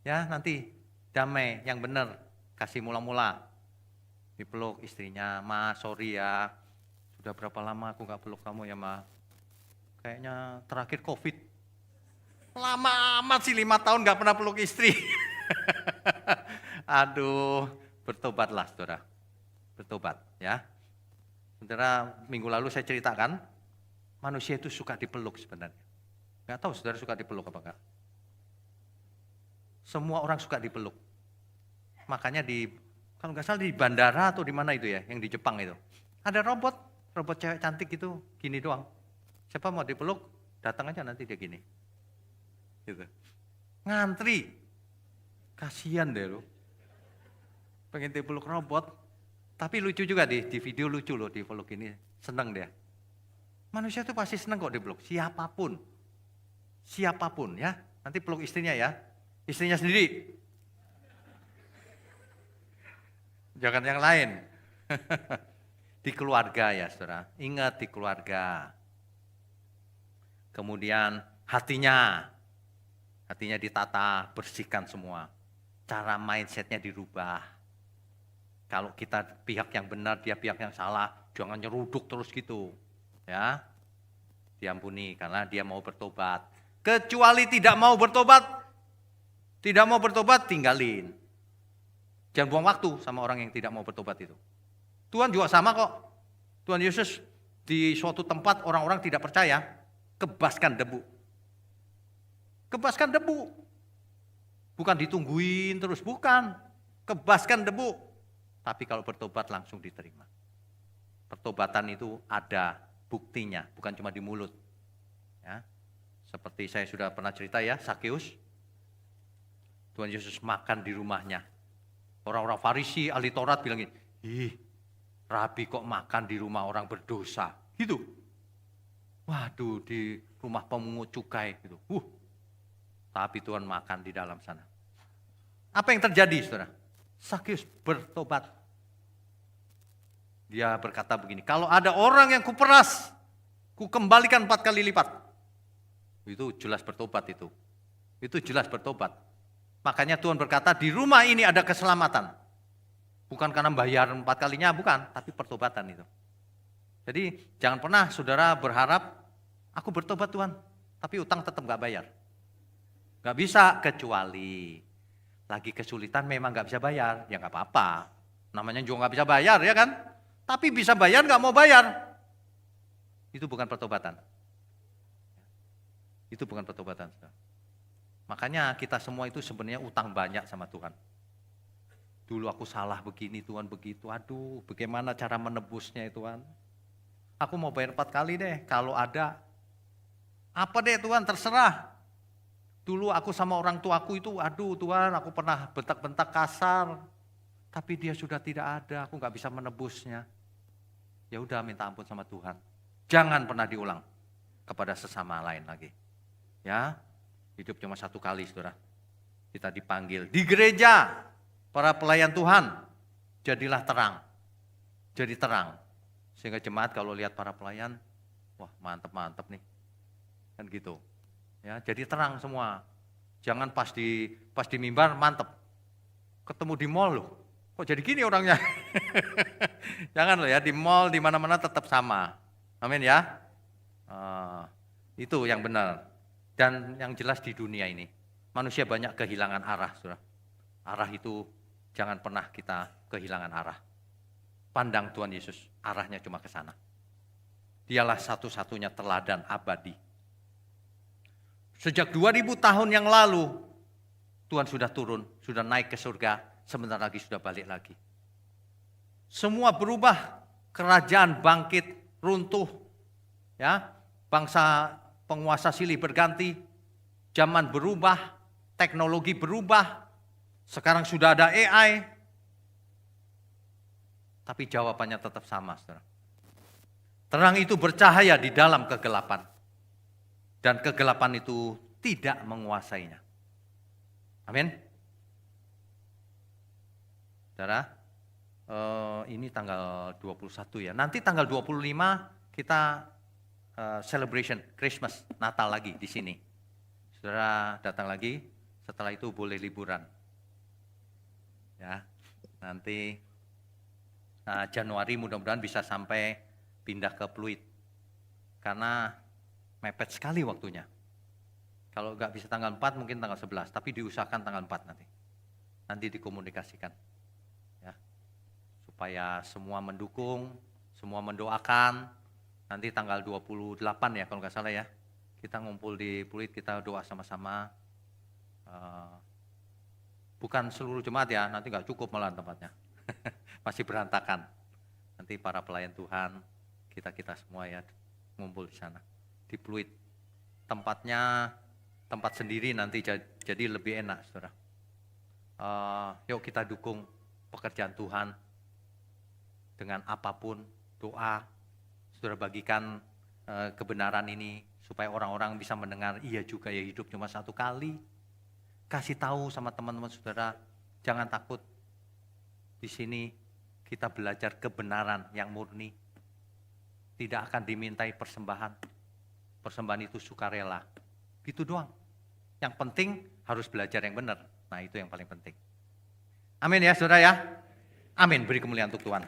Ya, nanti damai yang benar, kasih mula-mula. Dipeluk istrinya, "Ma, sorry ya. Sudah berapa lama aku gak peluk kamu ya, Ma? Kayaknya terakhir Covid. Lama amat sih 5 tahun gak pernah peluk istri." Aduh, bertobatlah saudara. Bertobat ya. Saudara, minggu lalu saya ceritakan, manusia itu suka dipeluk sebenarnya. Gak tahu saudara suka dipeluk apa enggak? Semua orang suka dipeluk. Makanya kalau nggak salah di bandara atau di mana itu ya, yang di Jepang itu. Ada robot cewek cantik itu, gini doang. Siapa mau dipeluk, datang aja nanti dia gini. Gitu. Ngantri. Kasihan deh lo. Pengen dipeluk robot. Tapi lucu juga di video lucu loh dipeluk ini. Seneng dia. Manusia itu pasti seneng kok dipeluk. Siapapun. Siapapun ya. Nanti peluk istrinya ya. Istrinya sendiri. Jangan yang lain. Di keluarga ya saudara. Ingat di keluarga. Kemudian hatinya. Hatinya ditata, bersihkan semua. Cara mindsetnya dirubah. Kalau kita pihak yang benar, dia pihak yang salah. Jangan nyeruduk terus gitu. Ya. Diampuni karena dia mau bertobat. Kecuali tidak mau bertobat. Tidak mau bertobat, tinggalin. Jangan buang waktu sama orang yang tidak mau bertobat itu. Tuhan juga sama kok. Tuhan Yesus di suatu tempat orang-orang tidak percaya, kebaskan debu. Kebaskan debu. Bukan ditungguin terus, bukan. Kebaskan debu. Tapi kalau bertobat langsung diterima. Pertobatan itu ada buktinya, bukan cuma di mulut. Ya. Seperti saya sudah pernah cerita ya, Sakeus. Tuhan Yesus makan di rumahnya. Orang-orang Farisi, ahli Taurat bilang gini, "Ih, Rabi kok makan di rumah orang berdosa?" Gitu. Waduh, di rumah pemungut cukai gitu. Tapi Tuhan makan di dalam sana. Apa yang terjadi, saudara? Sakeus bertobat. Dia berkata begini, "Kalau ada orang yang kuperas, kukembalikan 4 kali lipat." Itu jelas bertobat itu. Itu jelas bertobat. Makanya Tuhan berkata, di rumah ini ada keselamatan. Bukan karena bayar 4 kalinya, bukan. Tapi pertobatan itu. Jadi jangan pernah saudara berharap, aku bertobat Tuhan, tapi utang tetap gak bayar. Gak bisa, kecuali lagi kesulitan memang nggak bisa bayar, ya nggak apa-apa. Namanya juga nggak bisa bayar ya kan? Tapi bisa bayar nggak mau bayar. Itu bukan pertobatan. Itu bukan pertobatan. Makanya kita semua itu sebenarnya utang banyak sama Tuhan. Dulu aku salah begini Tuhan begitu, aduh bagaimana cara menebusnya ya Tuhan. Aku mau bayar 4 kali deh kalau ada. Apa deh Tuhan terserah. Dulu aku sama orang tuaku itu, aduh Tuhan aku pernah bentak-bentak kasar. Tapi dia sudah tidak ada, aku gak bisa menebusnya. Ya udah minta ampun sama Tuhan. Jangan pernah diulang kepada sesama lain lagi. Ya, hidup cuma 1 kali saudara. Kita dipanggil di gereja. Para pelayan Tuhan, jadilah terang. Jadi terang. Sehingga jemaat kalau lihat para pelayan, wah mantep-mantep nih. Kan gitu. Ya, jadi terang semua. Jangan pas di mimbar mantep. Ketemu di mall loh. Kok jadi gini orangnya? Jangan loh ya, di mall di mana-mana tetap sama. Amin ya. Itu yang benar. Dan yang jelas di dunia ini, manusia banyak kehilangan arah, saudara. Arah itu jangan pernah kita kehilangan arah. Pandang Tuhan Yesus, arahnya cuma ke sana. Dialah satu-satunya teladan abadi. Sejak 2000 tahun yang lalu, Tuhan sudah turun, sudah naik ke surga, sebentar lagi sudah balik lagi. Semua berubah, kerajaan bangkit, runtuh, ya, bangsa penguasa silih berganti, zaman berubah, teknologi berubah, sekarang sudah ada AI, tapi jawabannya tetap sama, saudara. Terang itu bercahaya di dalam kegelapan, dan kegelapan itu tidak menguasainya. Amin. Saudara, ini tanggal 21 ya. Nanti tanggal 25 kita celebration Christmas, Natal lagi di sini. Saudara datang lagi, setelah itu boleh liburan. Ya, nanti Januari mudah-mudahan bisa sampai pindah ke Pluit. Karena mepet sekali waktunya. Kalau nggak bisa tanggal 4 mungkin tanggal 11, tapi diusahakan tanggal 4 nanti. Nanti dikomunikasikan. Ya. Supaya semua mendukung, semua mendoakan. Nanti tanggal 28 ya kalau nggak salah ya. Kita ngumpul di Pluit, kita doa sama-sama. Bukan seluruh jemaat ya, nanti nggak cukup malah tempatnya. Masih berantakan. Nanti para pelayan Tuhan, kita semua ya ngumpul di sana. Di Pluit. Tempatnya tempat sendiri nanti jadi lebih enak, saudara. Yuk kita dukung pekerjaan Tuhan dengan apapun, doa. Saudara bagikan kebenaran ini supaya orang-orang bisa mendengar, iya juga ya hidup cuma 1 kali. Kasih tahu sama teman-teman saudara, jangan takut. Di sini kita belajar kebenaran yang murni. Tidak akan dimintai persembahan. Persembahan itu sukarela. Gitu doang. Yang penting harus belajar yang benar. Nah itu yang paling penting. Amin ya saudara ya. Amin, beri kemuliaan untuk Tuhan.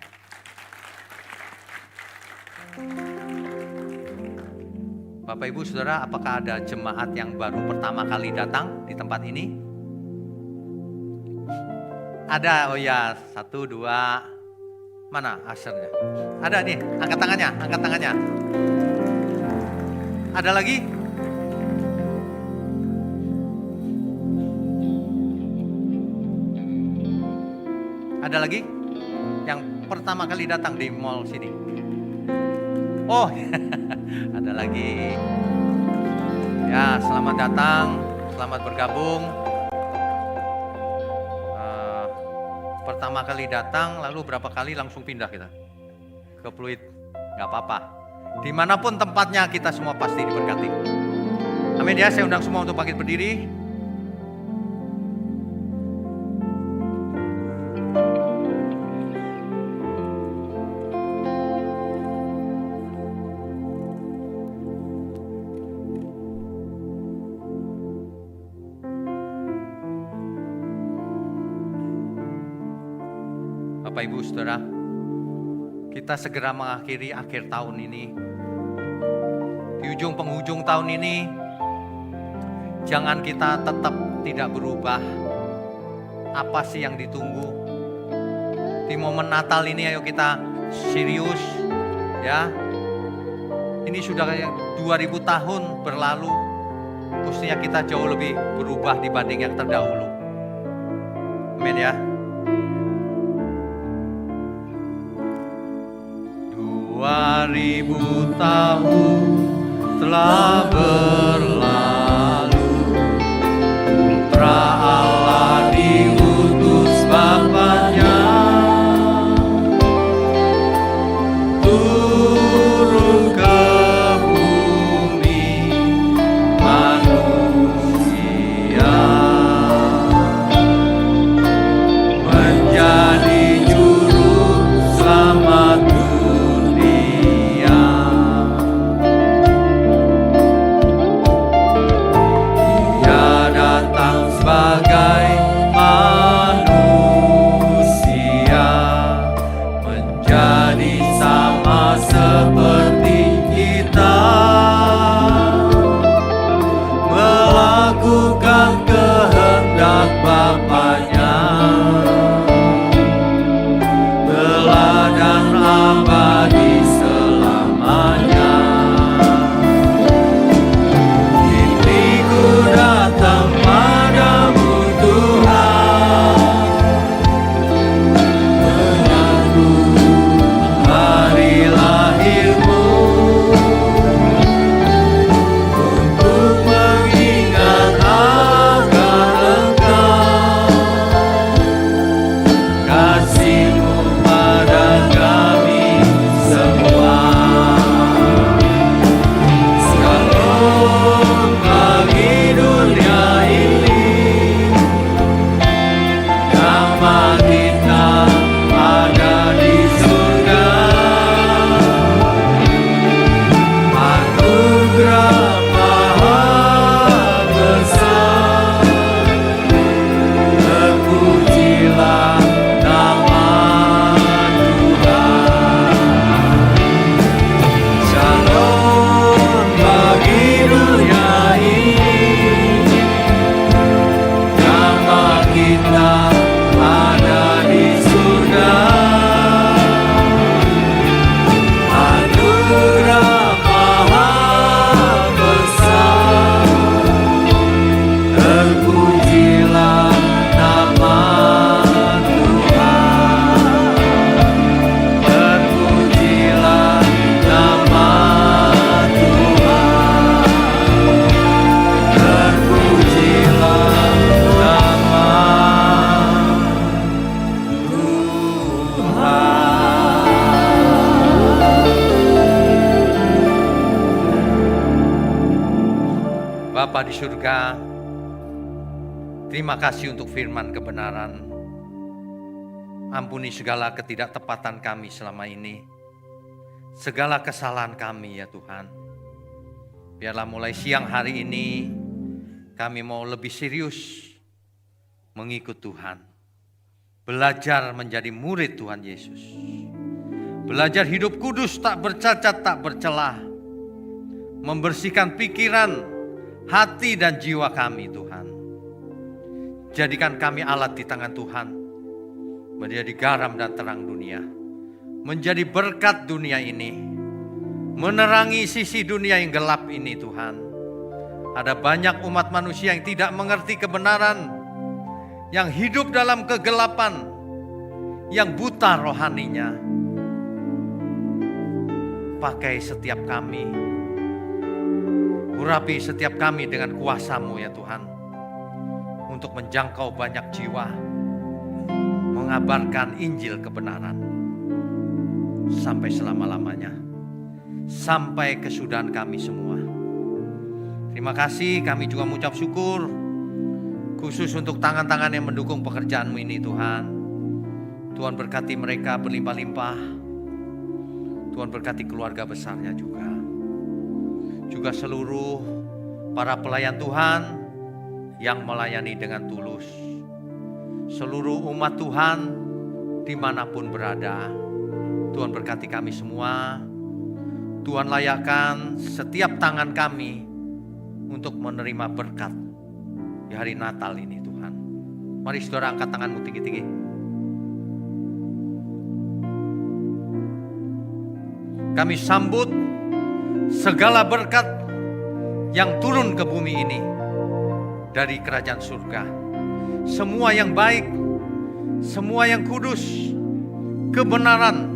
Bapak Ibu Saudara, apakah ada jemaat yang baru pertama kali datang di tempat ini? Ada, oh ya, 1, 2, mana ushernya? Ada nih, angkat tangannya. Ada lagi? Ada lagi? Yang pertama kali datang di mall sini? Oh, ada lagi. Ya, selamat datang, selamat bergabung. Pertama kali datang, lalu berapa kali langsung pindah kita ke Pluit? Gak apa-apa. Dimanapun tempatnya kita semua pasti diberkati. Amin ya, saya undang semua untuk bangkit berdiri. Bapak Ibu Saudara, kita segera mengakhiri akhir tahun ini. Di ujung penghujung tahun ini, jangan kita tetap tidak berubah. Apa sih yang ditunggu? Di momen Natal ini ayo kita serius ya. Ini sudah 2000 tahun berlalu. Mestinya kita jauh lebih berubah dibanding yang terdahulu. Amin ya. 2000 tahun telah berlalu, Putra Allah diutus Bapaknya turun ke bumi manusia, menjadi juru selamat dunia. Dia datang sebagai manusia, menjadi sama seperti kita, melakukan kehendak Bapaknya, teladan abadi selamanya. Diriku datang padamu Tuhan, menyambut hari lahirmu, untuk mengingat akan Engkau, kasih-Mu pada kami semua. Shalom bagi dunia ini, nama kita ada di surga. Anugerah Maha Besar, terpujilah nama Tuhan. Shalom bagi dunia ini, nama kita ada di surga. Anugerah Maha Besar, terpujilah nama Tuhan. Terpujilah nama Tuhan. Terpujilah nama Tuhan. Bapa di surga, terima kasih untuk firman kebenaran. Ampuni segala ketidaktepatan kami selama ini, segala kesalahan kami ya Tuhan. Biarlah mulai siang hari ini kami mau lebih serius mengikut Tuhan, belajar menjadi murid Tuhan Yesus, belajar hidup kudus, tak bercacat, tak bercelah, membersihkan pikiran, hati dan jiwa kami Tuhan. Jadikan kami alat di tangan Tuhan, menjadi garam dan terang dunia, menjadi berkat dunia ini, menerangi sisi dunia yang gelap ini Tuhan. Ada banyak umat manusia yang tidak mengerti kebenaran, yang hidup dalam kegelapan, yang buta rohaninya. Pakai setiap kami, urapi setiap kami dengan kuasa-Mu ya Tuhan, untuk menjangkau banyak jiwa, mengabarkan Injil kebenaran sampai selama-lamanya, sampai kesudahan kami semua. Terima kasih, kami juga mengucap syukur khusus untuk tangan-tangan yang mendukung pekerjaan-Mu ini Tuhan. Tuhan berkati mereka berlimpah-limpah. Tuhan berkati keluarga besarnya juga. Juga seluruh para pelayan Tuhan yang melayani dengan tulus. Seluruh umat Tuhan dimanapun berada. Tuhan berkati kami semua. Tuhan layakkan setiap tangan kami untuk menerima berkat di hari Natal ini Tuhan. Mari saudara angkat tanganmu tinggi-tinggi. Kami sambut segala berkat yang turun ke bumi ini dari kerajaan surga. Semua yang baik, semua yang kudus, kebenaran,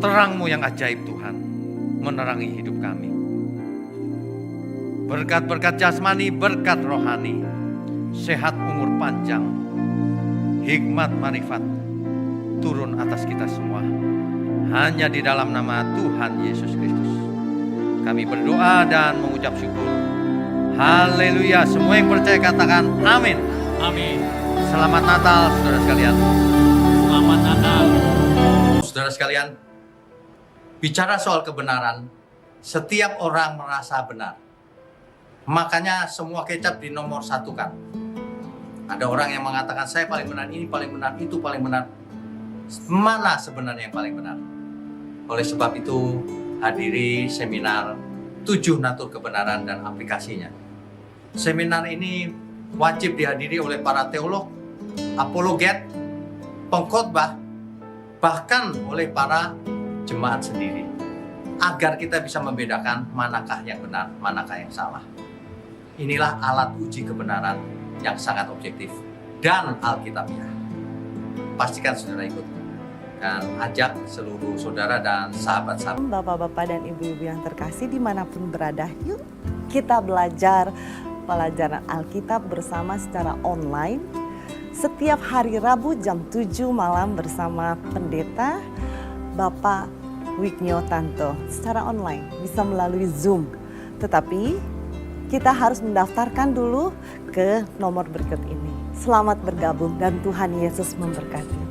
terang-Mu yang ajaib Tuhan menerangi hidup kami. Berkat-berkat jasmani, berkat rohani, sehat umur panjang, hikmat marifat turun atas kita semua. Hanya di dalam nama Tuhan Yesus Kristus kami berdoa dan mengucap syukur. Haleluya. Semua yang percaya katakan amin. Amin. Selamat Natal saudara sekalian. Selamat Natal. Saudara sekalian, bicara soal kebenaran, setiap orang merasa benar. Makanya semua kecap dinomor satukan. Ada orang yang mengatakan saya paling benar, ini paling benar, itu paling benar. Mana sebenarnya yang paling benar? Oleh sebab itu, hadiri seminar 7 natur kebenaran dan aplikasinya. Seminar ini wajib dihadiri oleh para teolog, apologet, pengkhotbah, bahkan oleh para jemaat sendiri. Agar kita bisa membedakan manakah yang benar, manakah yang salah. Inilah alat uji kebenaran yang sangat objektif dan alkitabiah. Pastikan saudara ikut dan ajak seluruh saudara dan sahabat-sahabat. Bapak-bapak dan ibu-ibu yang terkasih dimanapun berada, yuk kita belajar pelajaran Alkitab bersama secara online setiap hari Rabu jam 7 malam bersama pendeta Bapak Wignio Tanto secara online, bisa melalui Zoom. Tetapi kita harus mendaftarkan dulu ke nomor berikut ini. Selamat bergabung dan Tuhan Yesus memberkati.